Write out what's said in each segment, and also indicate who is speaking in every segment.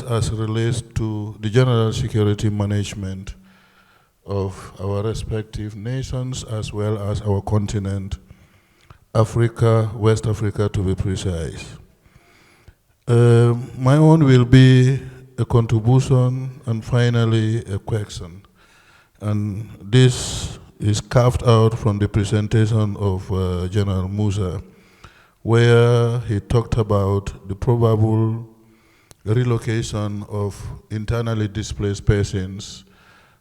Speaker 1: as relates to the general security management of our respective nations as well as our continent, Africa, West Africa to be precise. My own will be a contribution and finally a question. And this is carved out from the presentation of General Musa, where he talked about the probable relocation of internally displaced persons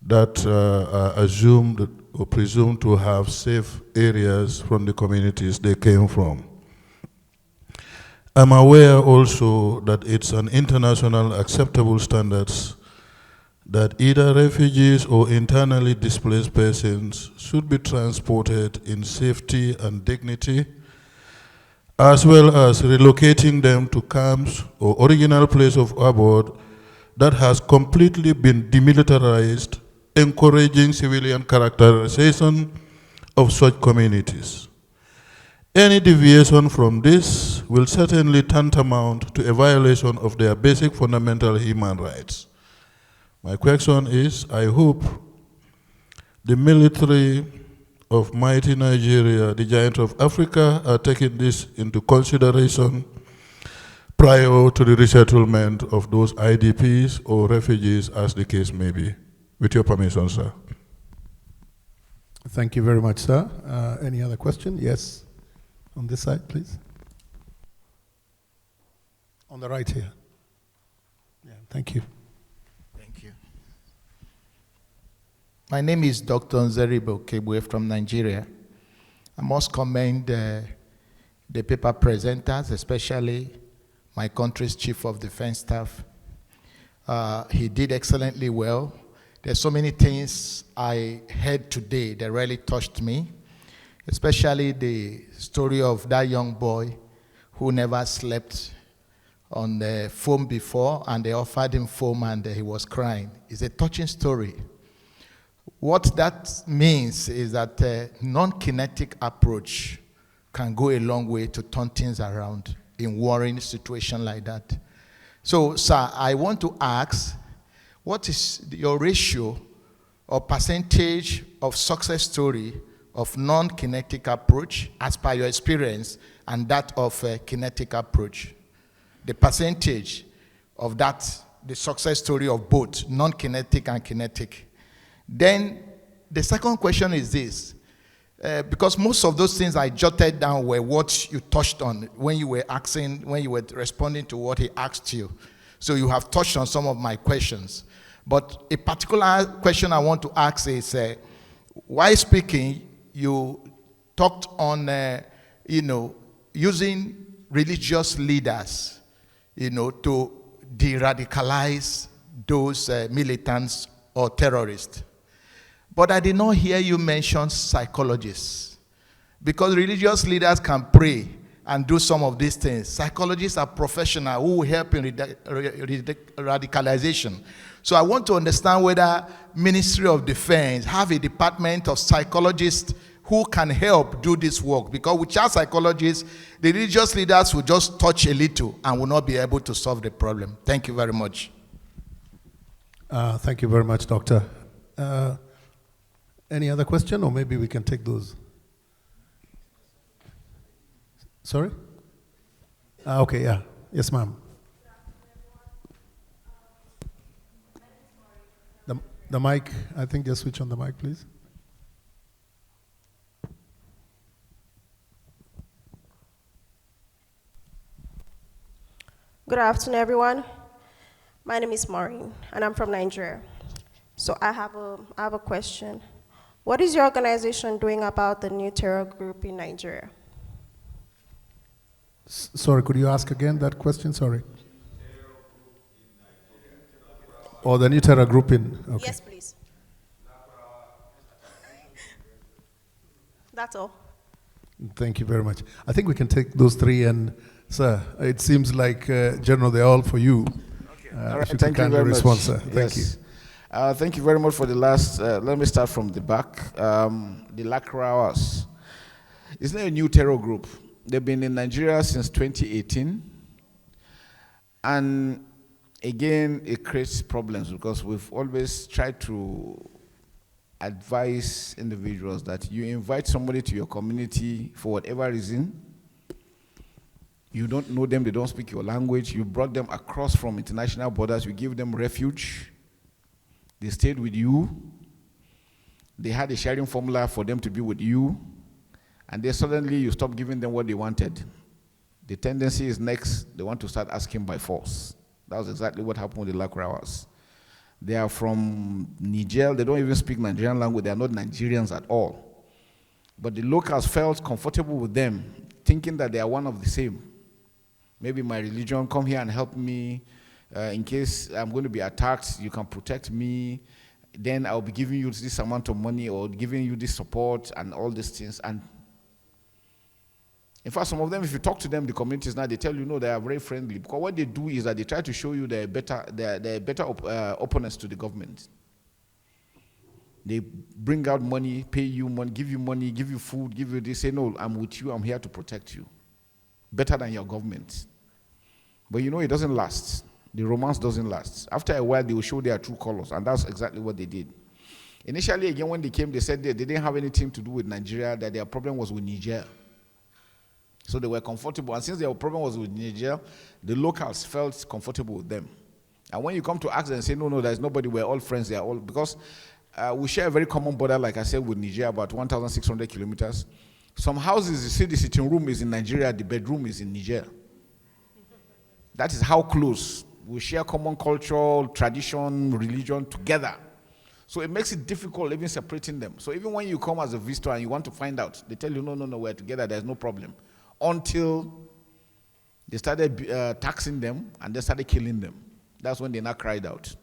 Speaker 1: that are assumed or presumed to have safe areas from the communities they came from. I'm aware also that it's an international acceptable standards that either refugees or internally displaced persons should be transported in safety and dignity, as well as relocating them to camps or original place of abode that has completely been demilitarized, encouraging civilian characterization of such communities. Any deviation from this will certainly tantamount to a violation of their basic fundamental human rights. My question is, I hope the military of mighty Nigeria, the giant of Africa, are taking this into consideration prior to the resettlement of those IDPs or refugees, as the case may be. With your permission, sir.
Speaker 2: Thank you very much, sir. Any other question? Yes. On this side, please. On the right here. Yeah, thank you.
Speaker 3: Thank you. My name is Dr. Nzeribo Kebwe from Nigeria. I must commend the paper presenters, especially my country's Chief of Defense Staff. He did excellently well. There's so many things I heard today that really touched me, especially the story of that young boy who never slept on the foam before, and they offered him foam and he was crying. It's a touching story. What that means is that a non-kinetic approach can go a long way to turn things around in worrying situation like that. So, sir, I want to ask, what is your ratio or percentage of success story of non-kinetic approach as per your experience and that of a kinetic approach? The percentage of that, the success story of both non-kinetic and kinetic. Then the second question is this, because most of those things I jotted down were what you touched on when you were responding to what he asked you. So you have touched on some of my questions. But a particular question I want to ask is, while speaking, you talked on, using religious leaders, to de-radicalize those militants or terrorists. But I did not hear you mention psychologists, because religious leaders can pray and do some of these things. Psychologists are professionals who help in radicalization. So I want to understand whether Ministry of Defense have a department of psychologists who can help do this work, because without psychologists, the religious leaders will just touch a little and will not be able to solve the problem. Thank you very much.
Speaker 2: Thank you very much, Doctor. Any other question, or maybe we can take those? Sorry? Okay, yeah. Yes, ma'am. The mic, I think just switch on the mic, please.
Speaker 4: Good afternoon, everyone. My name is Maureen, and I'm from Nigeria. So I have a question. What is your organization doing about the new terror group in Nigeria?
Speaker 2: Sorry, could you ask again that question? Sorry. Or the new terror group in? Okay.
Speaker 4: Yes, please. That's all.
Speaker 2: Thank you very much. I think we can take those three, and sir, it seems like, General, they're all for you.
Speaker 5: Okay. All right.
Speaker 2: Thank you very
Speaker 5: much.
Speaker 2: Sir. Thank you.
Speaker 5: Thank you very much for the last, let me start from the back. The Lacrawas. It's not a new terror group. They've been in Nigeria since 2018. And again, it creates problems because we've always tried to advise individuals that you invite somebody to your community for whatever reason. You don't know them, they don't speak your language. You brought them across from international borders, you give them refuge. They stayed with you. They had a sharing formula for them to be with you. And then suddenly you stop giving them what they wanted. The tendency is next, they want to start asking by force. That was exactly what happened with the Lakrawas. They are from Niger. They don't even speak Nigerian language. They are not Nigerians at all. But the locals felt comfortable with them, thinking that they are one of the same. Maybe my religion, come here and help me. In case I'm going to be attacked, you can protect me. Then I'll be giving you this amount of money or giving you this support and all these things. And in fact, some of them, if you talk to them, the communities now, they tell you, no, they are very friendly. Because what they do is that they try to show you they're better opponents to the government. They bring out money, pay you money, give you food, give you this. Say, no, I'm with you, I'm here to protect you. Better than your government. But you know, it doesn't last. The romance doesn't last. After a while, they will show their true colors, and that's exactly what they did. Initially, again, when they came, they said they didn't have anything to do with Nigeria, that their problem was with Niger. So they were comfortable. And since their problem was with Niger, the locals felt comfortable with them. And when you come to ask them and say, no, there's nobody, we're all friends, they're all, because we share a very common border, like I said, with Niger, about 1,600 kilometers. Some houses, you see the sitting room is in Nigeria, the bedroom is in Niger. That is how close. We share common culture, tradition, religion together. So it makes it difficult even separating them. So even when you come as a visitor and you want to find out, they tell you, no, we're together, there's no problem. Until they started taxing them and they started killing them. That's when they now cried out.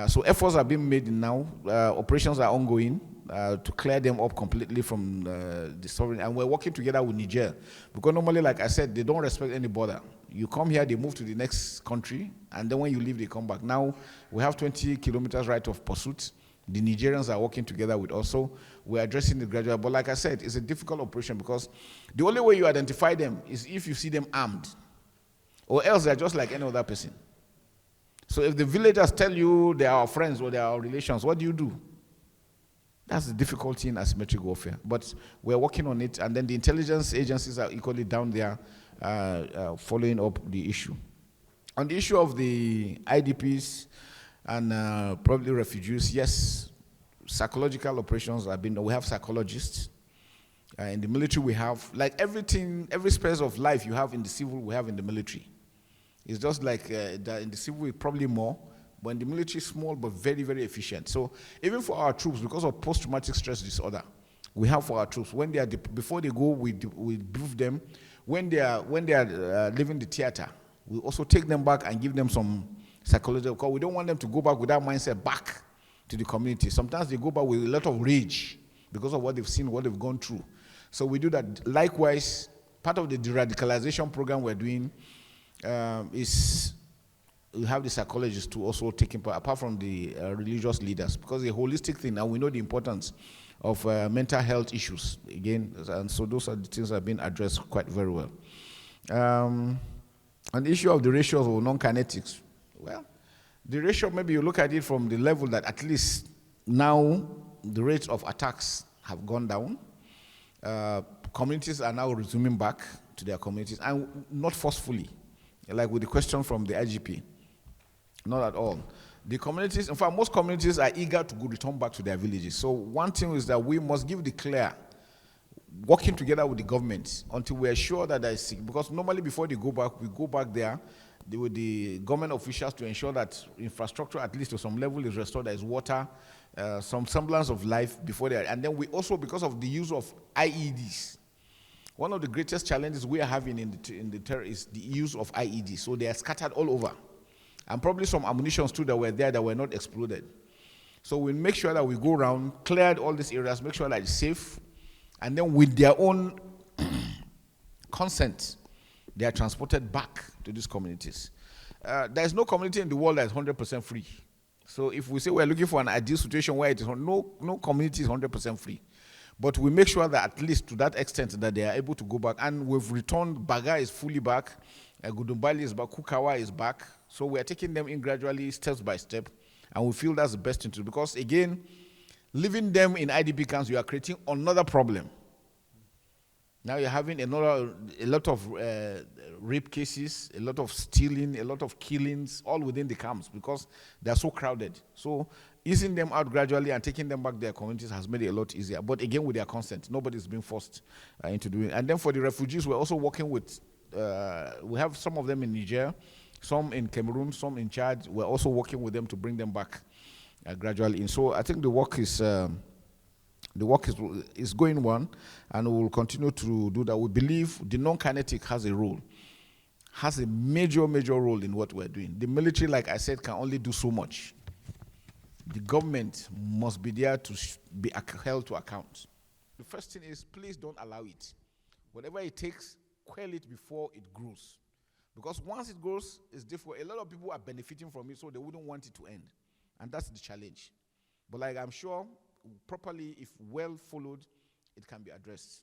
Speaker 5: So efforts are being made now. Operations are ongoing to clear them up completely from the sovereign. And we're working together with Niger. Because normally, like I said, they don't respect any border. You come here, they move to the next country, and then when you leave, they come back. Now, we have 20 kilometers right of pursuit. The Nigerians are working together with us. So we're addressing it gradually. But like I said, it's a difficult operation because the only way you identify them is if you see them armed. Or else they're just like any other person. So if the villagers tell you they are our friends or they are our relations, what do you do? That's the difficulty in asymmetric warfare. But we're working on it, and then the intelligence agencies are equally down there following up the issue. On the issue of the IDPs and probably refugees, yes, psychological operations have been done. We have psychologists. In the military we have, like everything, every space of life you have in the civil, we have in the military. It's just like in the civil, it's probably more, but in the military, small but very, very efficient. So even for our troops, because of post-traumatic stress disorder, we have for our troops, when they are before they go, we brief them. When they are leaving the theater, we also take them back and give them some psychology, because we don't want them to go back with that mindset back to the community. Sometimes they go back with a lot of rage because of what they've seen, what they've gone through. So we do that. Likewise, part of the de-radicalization program we're doing is we have the psychologists to also take part, apart from the religious leaders, because the holistic thing, and we know the importance of mental health issues, again, and so those are the things that have been addressed quite very well. On the issue of the ratios of non-kinetics, well, the ratio, maybe you look at it from the level that at least now the rates of attacks have gone down. Communities are now resuming back to their communities, and not forcefully, like with the question from the IGP. Not at all. The communities, in fact, most communities are eager to return back to their villages. So one thing is that we must give the clear, working together with the government until we are sure that there is, because normally before they go back, we go back there with the government officials to ensure that infrastructure, at least to some level, is restored. There is water, some semblance of life before they are. And then we also, because of the use of IEDs, one of the greatest challenges we are having in the terror is the use of IEDs. So they are scattered all over. And probably some ammunitions too that were there that were not exploded. So we make sure that we go around, cleared all these areas, make sure that it's safe, and then with their own consent, they are transported back to these communities. There is no community in the world that is 100% free. So if we say we're looking for an ideal situation where it is no community is 100% free. But we make sure that at least to that extent that they are able to go back. And we've returned, Baga is fully back, Gudumbali is back, Kukawa is back, So we are taking them in gradually, steps by step, and we feel that's the best thing to do. Because again, leaving them in IDP camps, you are creating another problem. Now you're having a lot of rape cases, a lot of stealing, a lot of killings, all within the camps because they're so crowded. So easing them out gradually and taking them back to their communities has made it a lot easier. But again, with their consent, nobody's being forced into doing it. And then for the refugees, we're also working with, we have some of them in Niger, some in Cameroon, some in Chad. We're also working with them to bring them back gradually. And so I think the work is going on, and we will continue to do that. We believe the non-kinetic has a role, has a major role in what we're doing. The military, like I said, can only do so much. The government must be there to be held to account. The first thing is, please don't allow it. Whatever it takes, quell it before it grows. Because once it grows, it's difficult. A lot of people are benefiting from it, so they wouldn't want it to end. And that's the challenge. But like I'm sure, properly, if well followed, it can be addressed.